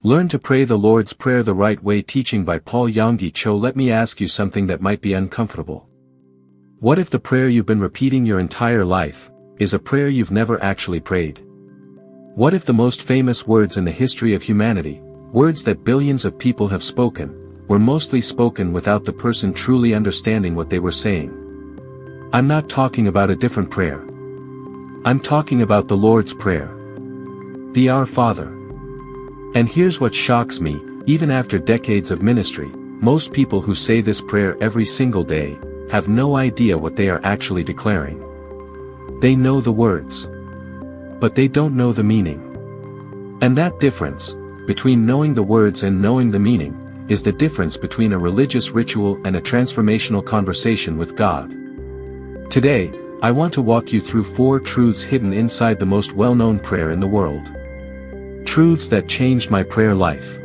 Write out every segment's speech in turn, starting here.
Learn to pray the Lord's Prayer the right way. Teaching by Paul Yonggi Ch. Let me ask you something that might be uncomfortable. What if the prayer you've been repeating your entire life is a prayer you've never actually prayed? What if the most famous words in the history of humanity, words that billions of people have spoken, were mostly spoken without the person truly understanding what they were saying? I'm not talking about a different prayer. I'm talking about the Lord's Prayer. The Our Father. And here's what shocks me, even after decades of ministry, most people who say this prayer every single day, have no idea what they are actually declaring. They know the words, but they don't know the meaning. And that difference, between knowing the words and knowing the meaning, is the difference between a religious ritual and a transformational conversation with God. Today, I want to walk you through 4 truths hidden inside the most well-known prayer in the world. Truths that changed my prayer life.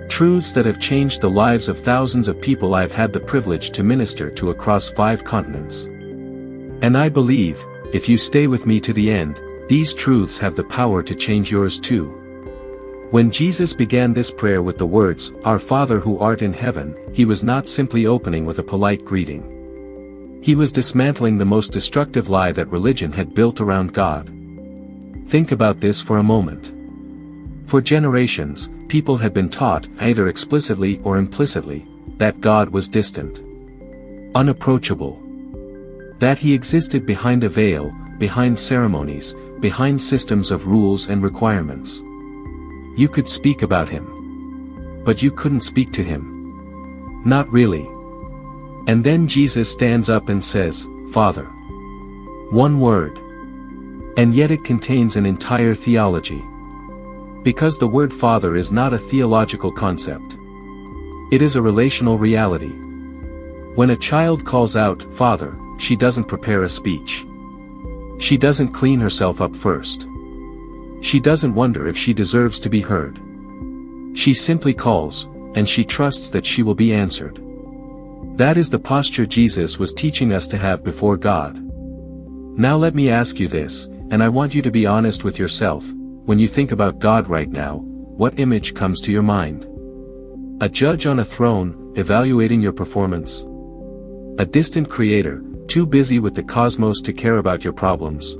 Truths that have changed the lives of thousands of people I've had the privilege to minister to across 5 continents. And I believe, if you stay with me to the end, these truths have the power to change yours too. When Jesus began this prayer with the words, "Our Father who art in heaven," he was not simply opening with a polite greeting. He was dismantling the most destructive lie that religion had built around God. Think about this for a moment. For generations, people had been taught, either explicitly or implicitly, that God was distant, unapproachable, that he existed behind a veil, behind ceremonies, behind systems of rules and requirements. You could speak about him, but you couldn't speak to him. Not really. And then Jesus stands up and says, "Father." One word. And yet it contains an entire theology. Because the word Father is not a theological concept. It is a relational reality. When a child calls out, "Father," she doesn't prepare a speech. She doesn't clean herself up first. She doesn't wonder if she deserves to be heard. She simply calls, and she trusts that she will be answered. That is the posture Jesus was teaching us to have before God. Now let me ask you this, and I want you to be honest with yourself. When you think about God right now, what image comes to your mind? A judge on a throne, evaluating your performance? A distant creator, too busy with the cosmos to care about your problems?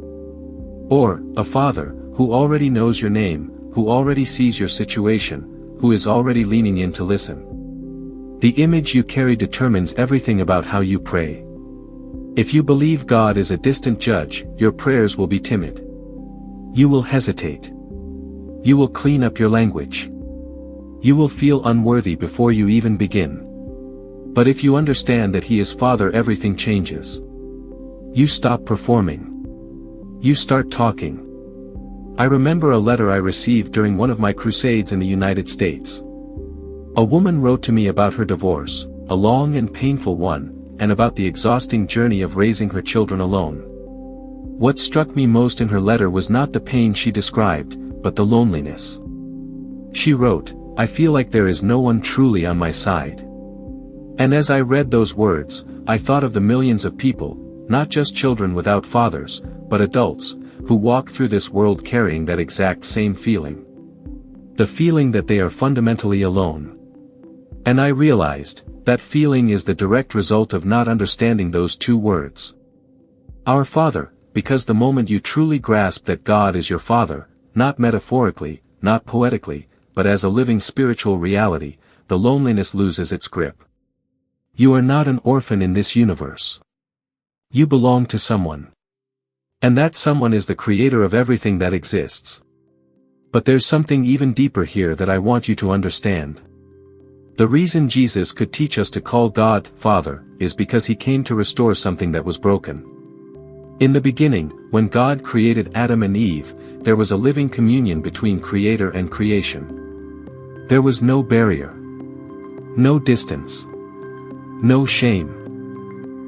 Or, a father, who already knows your name, who already sees your situation, who is already leaning in to listen? The image you carry determines everything about how you pray. If you believe God is a distant judge, your prayers will be timid. You will hesitate. You will clean up your language. You will feel unworthy before you even begin. But if you understand that He is Father, everything changes. You stop performing. You start talking. I remember a letter I received during one of my crusades in the United States. A woman wrote to me about her divorce, a long and painful one, and about the exhausting journey of raising her children alone. What struck me most in her letter was not the pain she described, but the loneliness. She wrote, "I feel like there is no one truly on my side." And as I read those words, I thought of the millions of people, not just children without fathers, but adults, who walk through this world carrying that exact same feeling. The feeling that they are fundamentally alone. And I realized, that feeling is the direct result of not understanding those 2 words. Our Father, because the moment you truly grasp that God is your Father, not metaphorically, not poetically, but as a living spiritual reality, the loneliness loses its grip. You are not an orphan in this universe. You belong to someone. And that someone is the creator of everything that exists. But there's something even deeper here that I want you to understand. The reason Jesus could teach us to call God Father is because he came to restore something that was broken. In the beginning, when God created Adam and Eve, there was a living communion between Creator and creation. There was no barrier, no distance, no shame.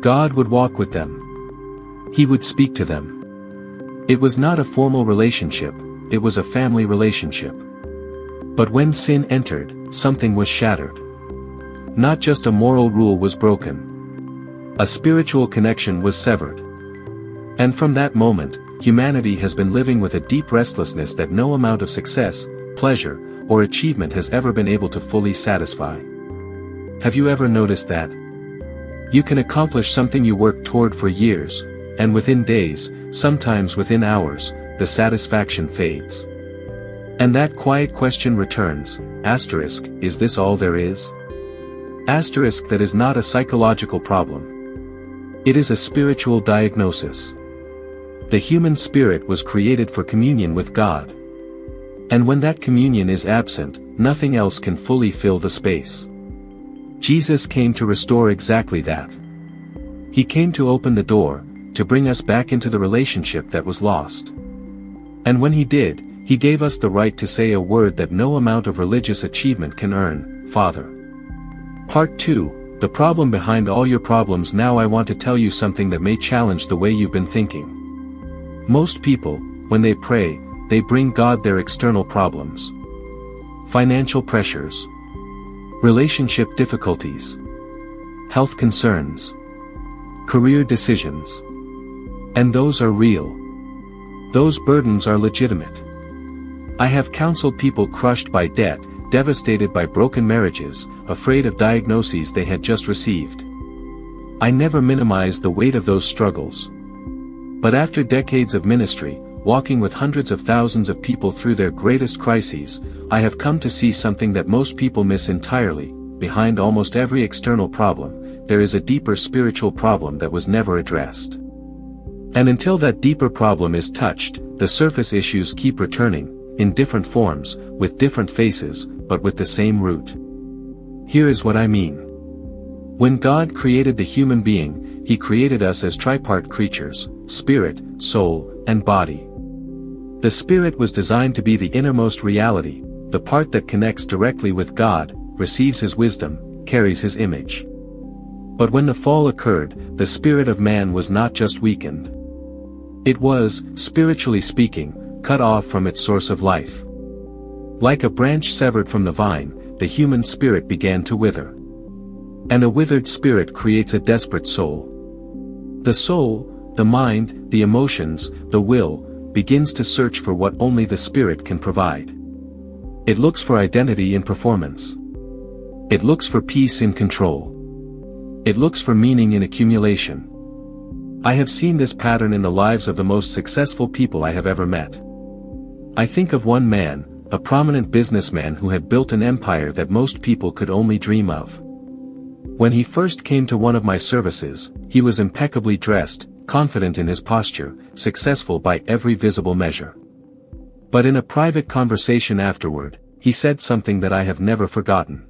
God would walk with them. He would speak to them. It was not a formal relationship, it was a family relationship. But when sin entered, something was shattered. Not just a moral rule was broken. A spiritual connection was severed. And from that moment, humanity has been living with a deep restlessness that no amount of success, pleasure, or achievement has ever been able to fully satisfy. Have you ever noticed that? You can accomplish something you worked toward for years, and within days, sometimes within hours, the satisfaction fades. And that quiet question returns, asterisk, is this all there is? Asterisk, that is not a psychological problem. It is a spiritual diagnosis. The human spirit was created for communion with God. And when that communion is absent, nothing else can fully fill the space. Jesus came to restore exactly that. He came to open the door, to bring us back into the relationship that was lost. And when he did, he gave us the right to say a word that no amount of religious achievement can earn, Father. Part 2, the problem behind all your problems. Now I want to tell you something that may challenge the way you've been thinking. Most people, when they pray, they bring God their external problems. Financial pressures. Relationship difficulties. Health concerns. Career decisions. And those are real. Those burdens are legitimate. I have counseled people crushed by debt, devastated by broken marriages, afraid of diagnoses they had just received. I never minimized the weight of those struggles. But after decades of ministry, walking with hundreds of thousands of people through their greatest crises, I have come to see something that most people miss entirely. Behind almost every external problem, there is a deeper spiritual problem that was never addressed. And until that deeper problem is touched, the surface issues keep returning, in different forms, with different faces, but with the same root. Here is what I mean. When God created the human being, he created us as tripart creatures, spirit, soul, and body. The spirit was designed to be the innermost reality, the part that connects directly with God, receives his wisdom, carries his image. But when the fall occurred, the spirit of man was not just weakened. It was, spiritually speaking, cut off from its source of life. Like a branch severed from the vine, the human spirit began to wither. And a withered spirit creates a desperate soul. The soul, the mind, the emotions, the will, begins to search for what only the spirit can provide. It looks for identity in performance. It looks for peace in control. It looks for meaning in accumulation. I have seen this pattern in the lives of the most successful people I have ever met. I think of one man, a prominent businessman who had built an empire that most people could only dream of. When he first came to one of my services, he was impeccably dressed, confident in his posture, successful by every visible measure. But in a private conversation afterward, he said something that I have never forgotten.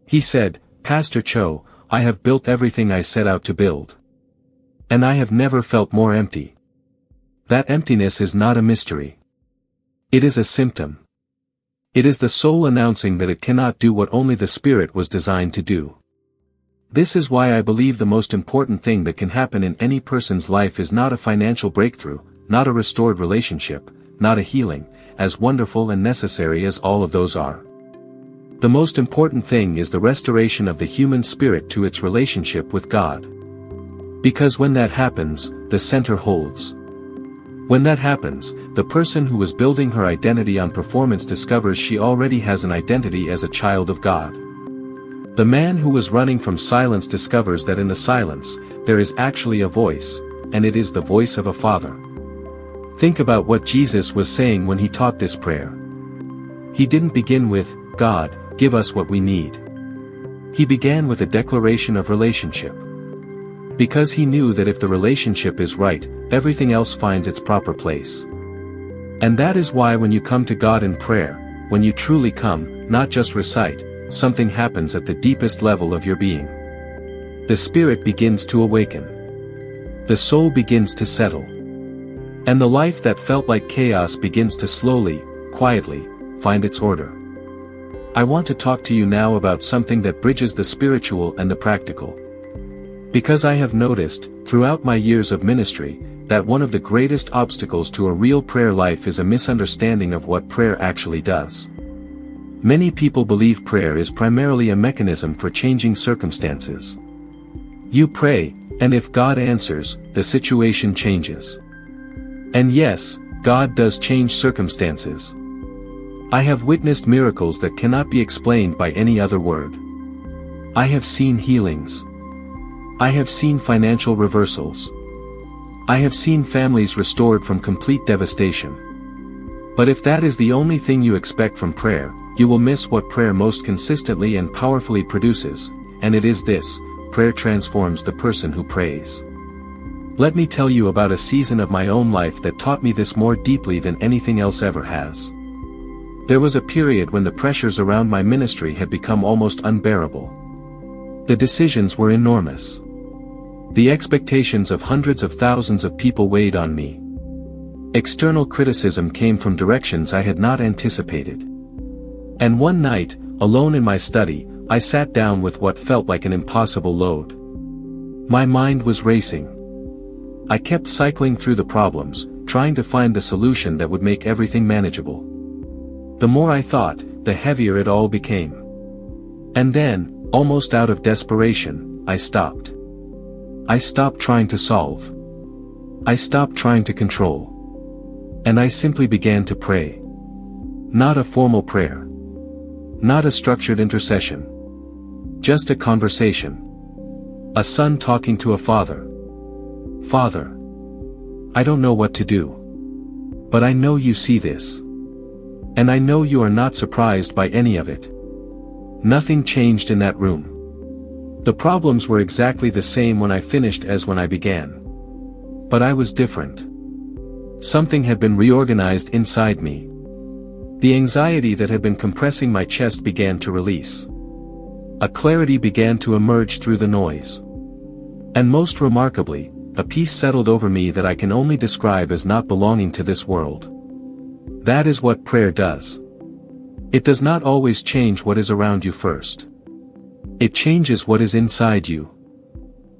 He said, "Pastor Cho, I have built everything I set out to build. And I have never felt more empty." That emptiness is not a mystery. It is a symptom. It is the soul announcing that it cannot do what only the spirit was designed to do. This is why I believe the most important thing that can happen in any person's life is not a financial breakthrough, not a restored relationship, not a healing, as wonderful and necessary as all of those are. The most important thing is the restoration of the human spirit to its relationship with God. Because when that happens, the center holds. When that happens, the person who was building her identity on performance discovers she already has an identity as a child of God. The man who was running from silence discovers that in the silence, there is actually a voice, and it is the voice of a father. Think about what Jesus was saying when he taught this prayer. He didn't begin with, "God, give us what we need." He began with a declaration of relationship. Because he knew that if the relationship is right, everything else finds its proper place. And that is why when you come to God in prayer, when you truly come, not just recite, something happens at the deepest level of your being. The spirit begins to awaken. The soul begins to settle. And the life that felt like chaos begins to slowly, quietly, find its order. I want to talk to you now about something that bridges the spiritual and the practical. Because I have noticed, throughout my years of ministry, that one of the greatest obstacles to a real prayer life is a misunderstanding of what prayer actually does. Many people believe prayer is primarily a mechanism for changing circumstances. You pray, and if God answers, the situation changes. And yes, God does change circumstances. I have witnessed miracles that cannot be explained by any other word. I have seen healings. I have seen financial reversals. I have seen families restored from complete devastation. But if that is the only thing you expect from prayer, you will miss what prayer most consistently and powerfully produces, and it is this: prayer transforms the person who prays. Let me tell you about a season of my own life that taught me this more deeply than anything else ever has. There was a period when the pressures around my ministry had become almost unbearable. The decisions were enormous. The expectations of hundreds of thousands of people weighed on me. External criticism came from directions I had not anticipated. And one night, alone in my study, I sat down with what felt like an impossible load. My mind was racing. I kept cycling through the problems, trying to find the solution that would make everything manageable. The more I thought, the heavier it all became. And then, almost out of desperation, I stopped. I stopped trying to solve. I stopped trying to control. And I simply began to pray. Not a formal prayer. Not a structured intercession. Just a conversation. A son talking to a father. Father, I don't know what to do. But I know you see this. And I know you are not surprised by any of it. Nothing changed in that room. The problems were exactly the same when I finished as when I began. But I was different. Something had been reorganized inside me. The anxiety that had been compressing my chest began to release. A clarity began to emerge through the noise. And most remarkably, a peace settled over me that I can only describe as not belonging to this world. That is what prayer does. It does not always change what is around you first. It changes what is inside you.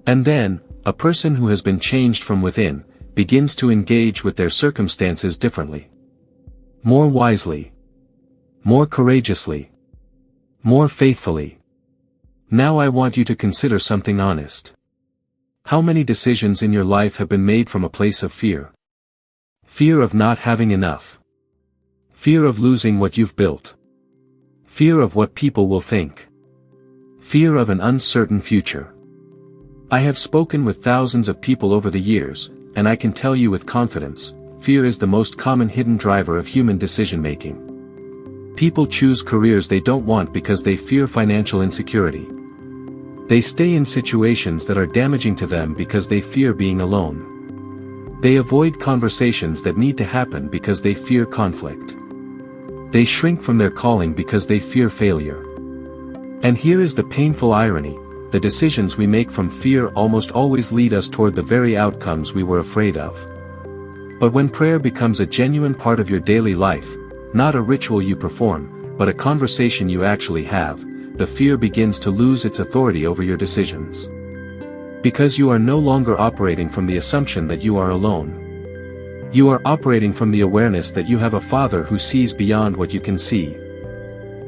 And then, a person who has been changed from within, begins to engage with their circumstances differently. More wisely. More courageously. More faithfully. Now I want you to consider something honest. How many decisions in your life have been made from a place of fear? Fear of not having enough. Fear of losing what you've built. Fear of what people will think. Fear of an uncertain future. I have spoken with thousands of people over the years, and I can tell you with confidence, fear is the most common hidden driver of human decision-making. People choose careers they don't want because they fear financial insecurity. They stay in situations that are damaging to them because they fear being alone. They avoid conversations that need to happen because they fear conflict. They shrink from their calling because they fear failure. And here is the painful irony: the decisions we make from fear almost always lead us toward the very outcomes we were afraid of. But when prayer becomes a genuine part of your daily life, not a ritual you perform, but a conversation you actually have, the fear begins to lose its authority over your decisions. Because you are no longer operating from the assumption that you are alone. You are operating from the awareness that you have a Father who sees beyond what you can see.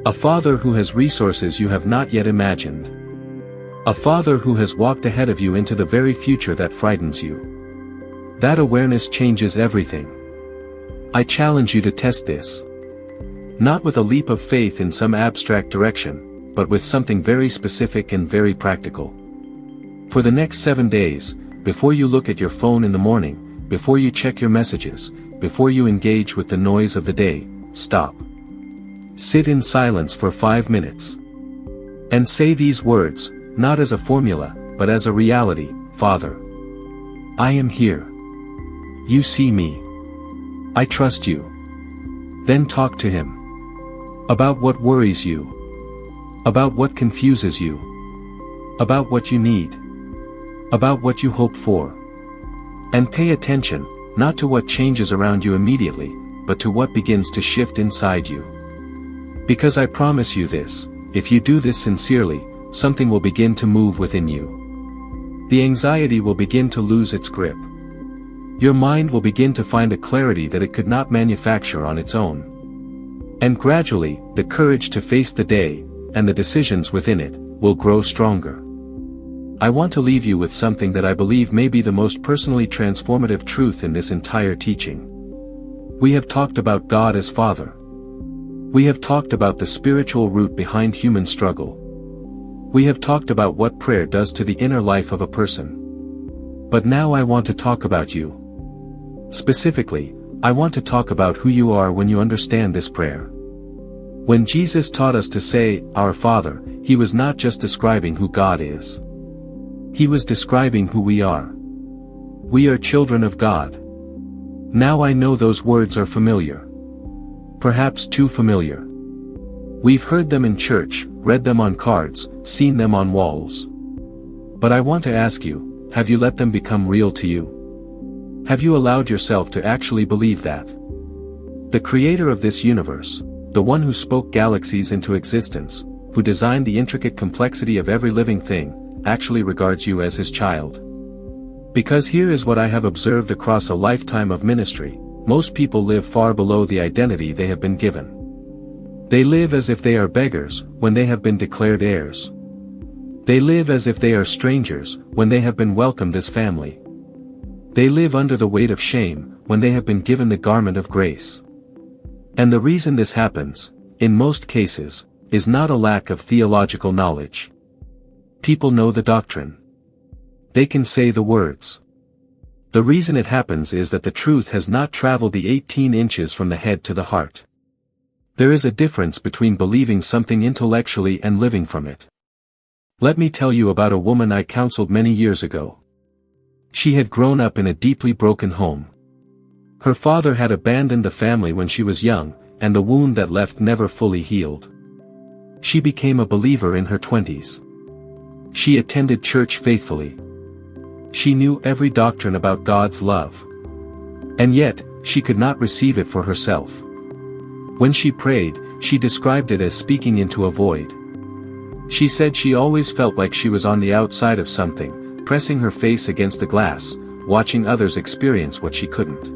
A Father who has resources you have not yet imagined. A Father who has walked ahead of you into the very future that frightens you. That awareness changes everything. I challenge you to test this. Not with a leap of faith in some abstract direction, but with something very specific and very practical. For the next 7 days, before you look at your phone in the morning, before you check your messages, before you engage with the noise of the day, stop. Sit in silence for 5 minutes. And say these words, not as a formula, but as a reality: Father, I am here. You see me. I trust you. Then talk to Him. About what worries you. About what confuses you. About what you need. About what you hope for. And pay attention, not to what changes around you immediately, but to what begins to shift inside you. Because I promise you this, if you do this sincerely, something will begin to move within you. The anxiety will begin to lose its grip. Your mind will begin to find a clarity that it could not manufacture on its own. And gradually, the courage to face the day, and the decisions within it, will grow stronger. I want to leave you with something that I believe may be the most personally transformative truth in this entire teaching. We have talked about God as Father. We have talked about the spiritual root behind human struggle. We have talked about what prayer does to the inner life of a person. But now I want to talk about you. Specifically, I want to talk about who you are when you understand this prayer. When Jesus taught us to say, Our Father, he was not just describing who God is. He was describing who we are. We are children of God. Now I know those words are familiar. Perhaps too familiar. We've heard them in church, read them on cards, seen them on walls. But I want to ask you, have you let them become real to you? Have you allowed yourself to actually believe that? The creator of this universe, the one who spoke galaxies into existence, who designed the intricate complexity of every living thing, actually regards you as his child. Because here is what I have observed across a lifetime of ministry: most people live far below the identity they have been given. They live as if they are beggars, when they have been declared heirs. They live as if they are strangers, when they have been welcomed as family. They live under the weight of shame, when they have been given the garment of grace. And the reason this happens, in most cases, is not a lack of theological knowledge. People know the doctrine. They can say the words. The reason it happens is that the truth has not traveled the 18 inches from the head to the heart. There is a difference between believing something intellectually and living from it. Let me tell you about a woman I counseled many years ago. She had grown up in a deeply broken home. Her father had abandoned the family when she was young, and the wound that left never fully healed. She became a believer in her 20s. She attended church faithfully. She knew every doctrine about God's love. And yet, she could not receive it for herself. When she prayed, she described it as speaking into a void. She said she always felt like she was on the outside of something, pressing her face against the glass, watching others experience what she couldn't.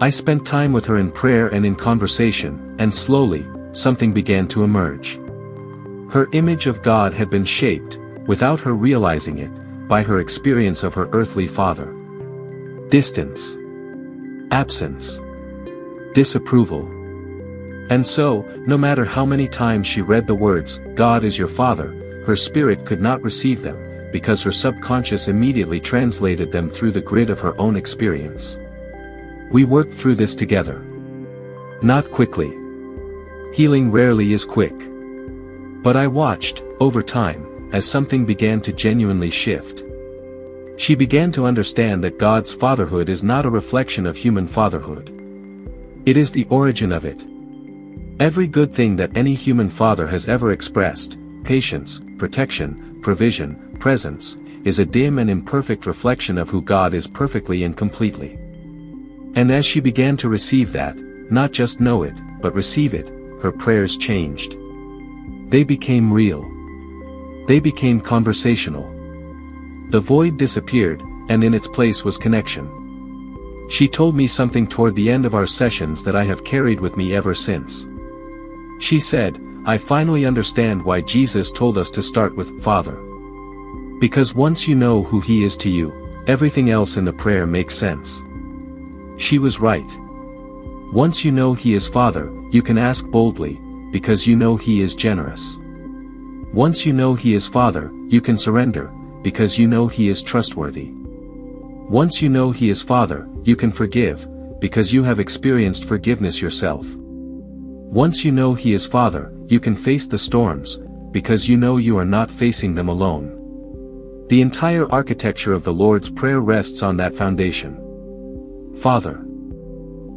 I spent time with her in prayer and in conversation, and slowly, something began to emerge. Her image of God had been shaped, without her realizing it, by her experience of her earthly father. Distance. Absence. Disapproval. And so, no matter how many times she read the words, God is your Father, her spirit could not receive them, because her subconscious immediately translated them through the grid of her own experience. We worked through this together. Not quickly. Healing rarely is quick. But I watched, over time, as something began to genuinely shift. She began to understand that God's fatherhood is not a reflection of human fatherhood. It is the origin of it. Every good thing that any human father has ever expressed, patience, protection, provision, presence, is a dim and imperfect reflection of who God is perfectly and completely. And as she began to receive that, not just know it, but receive it, her prayers changed. They became real. They became conversational. The void disappeared, and in its place was connection. She told me something toward the end of our sessions that I have carried with me ever since. She said, I finally understand why Jesus told us to start with Father. Because once you know who He is to you, everything else in the prayer makes sense. She was right. Once you know He is Father, you can ask boldly, because you know He is generous. Once you know He is Father, you can surrender, because you know He is trustworthy. Once you know He is Father, you can forgive, because you have experienced forgiveness yourself. Once you know He is Father, you can face the storms, because you know you are not facing them alone. The entire architecture of the Lord's Prayer rests on that foundation. Father.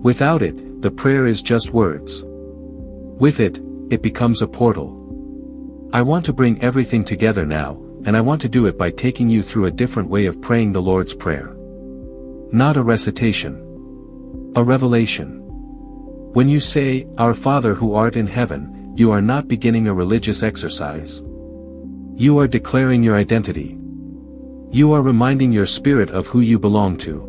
Without it, the prayer is just words. With it, it becomes a portal. I want to bring everything together now, and I want to do it by taking you through a different way of praying the Lord's Prayer. Not a recitation. A revelation. When you say, Our Father who art in heaven, you are not beginning a religious exercise. You are declaring your identity. You are reminding your spirit of who you belong to.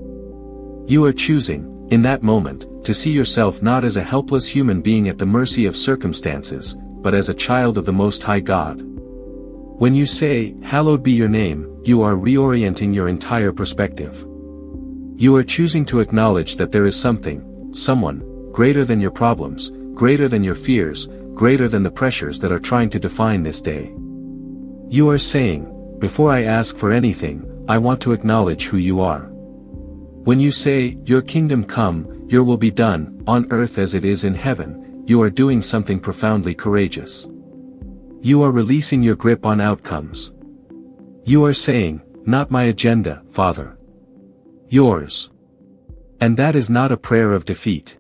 You are choosing, in that moment, to see yourself not as a helpless human being at the mercy of circumstances, but as a child of the Most High God. When you say, Hallowed be your name, you are reorienting your entire perspective. You are choosing to acknowledge that there is something, someone, greater than your problems, greater than your fears, greater than the pressures that are trying to define this day. You are saying, before I ask for anything, I want to acknowledge who you are. When you say, your kingdom come, your will be done, on earth as it is in heaven, you are doing something profoundly courageous. You are releasing your grip on outcomes. You are saying, not my agenda, Father. Yours. And that is not a prayer of defeat.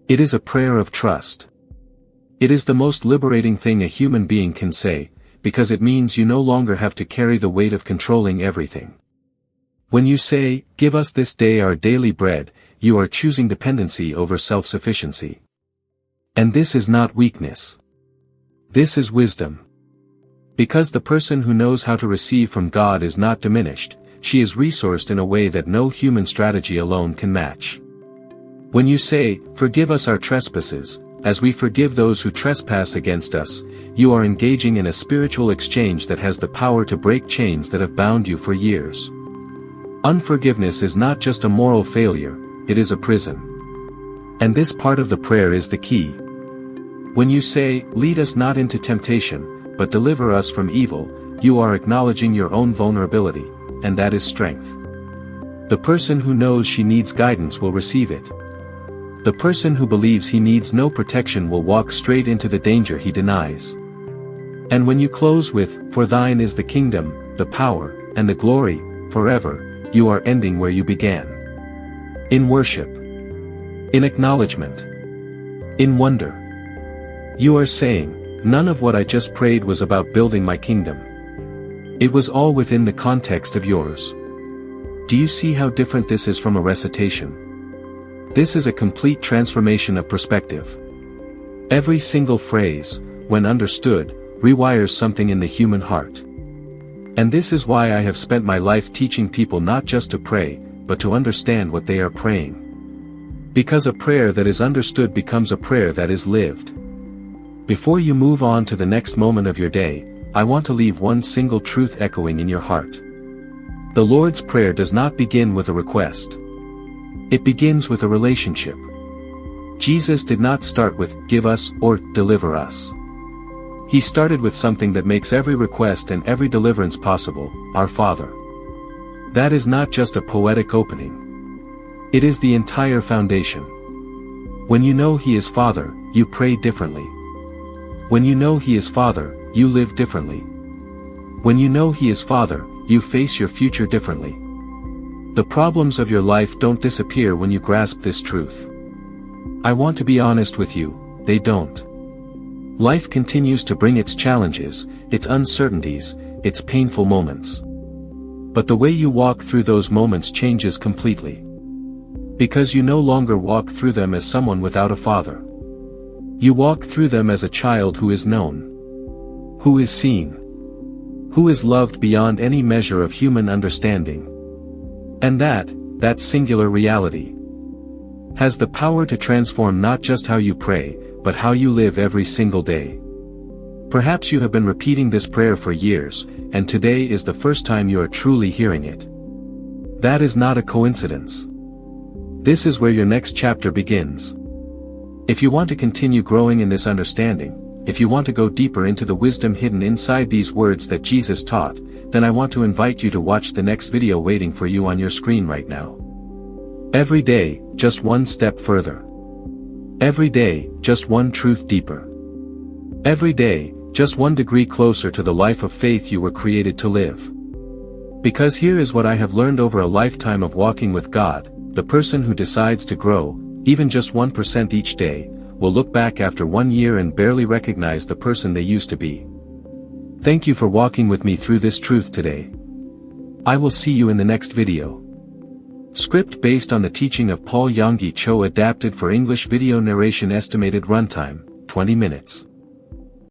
It is a prayer of trust. It is the most liberating thing a human being can say, because it means you no longer have to carry the weight of controlling everything. When you say, give us this day our daily bread, you are choosing dependency over self-sufficiency. And this is not weakness. This is wisdom. Because the person who knows how to receive from God is not diminished, she is resourced in a way that no human strategy alone can match. When you say, forgive us our trespasses, as we forgive those who trespass against us, you are engaging in a spiritual exchange that has the power to break chains that have bound you for years. Unforgiveness is not just a moral failure, it is a prison. And this part of the prayer is the key. When you say, lead us not into temptation, but deliver us from evil, you are acknowledging your own vulnerability, and that is strength. The person who knows she needs guidance will receive it. The person who believes he needs no protection will walk straight into the danger he denies. And when you close with, for thine is the kingdom, the power, and the glory, forever, you are ending where you began. In worship. In acknowledgement. In wonder. You are saying, none of what I just prayed was about building my kingdom. It was all within the context of yours. Do you see how different this is from a recitation? This is a complete transformation of perspective. Every single phrase, when understood, rewires something in the human heart. And this is why I have spent my life teaching people not just to pray, but to understand what they are praying. Because a prayer that is understood becomes a prayer that is lived. Before you move on to the next moment of your day, I want to leave one single truth echoing in your heart. The Lord's Prayer does not begin with a request. It begins with a relationship. Jesus did not start with, give us, or, deliver us. He started with something that makes every request and every deliverance possible, our Father. That is not just a poetic opening. It is the entire foundation. When you know He is Father, you pray differently. When you know He is Father, you live differently. When you know He is Father, you face your future differently. The problems of your life don't disappear when you grasp this truth. I want to be honest with you, they don't. Life continues to bring its challenges, its uncertainties, its painful moments. But the way you walk through those moments changes completely. Because you no longer walk through them as someone without a father. You walk through them as a child who is known. Who is seen. Who is loved beyond any measure of human understanding. And that singular reality, has the power to transform not just how you pray, but how you live every single day. Perhaps you have been repeating this prayer for years, and today is the first time you are truly hearing it. That is not a coincidence. This is where your next chapter begins. If you want to continue growing in this understanding, if you want to go deeper into the wisdom hidden inside these words that Jesus taught, then I want to invite you to watch the next video waiting for you on your screen right now. Every day, just one step further. Every day, just one truth deeper. Every day, just 1 degree closer to the life of faith you were created to live. Because here is what I have learned over a lifetime of walking with God, the person who decides to grow, even just 1% each day, will look back after 1 year and barely recognize the person they used to be. Thank you for walking with me through this truth today. I will see you in the next video. Script based on the teaching of Yonggi Ch, adapted for English video narration, estimated runtime, 20 minutes.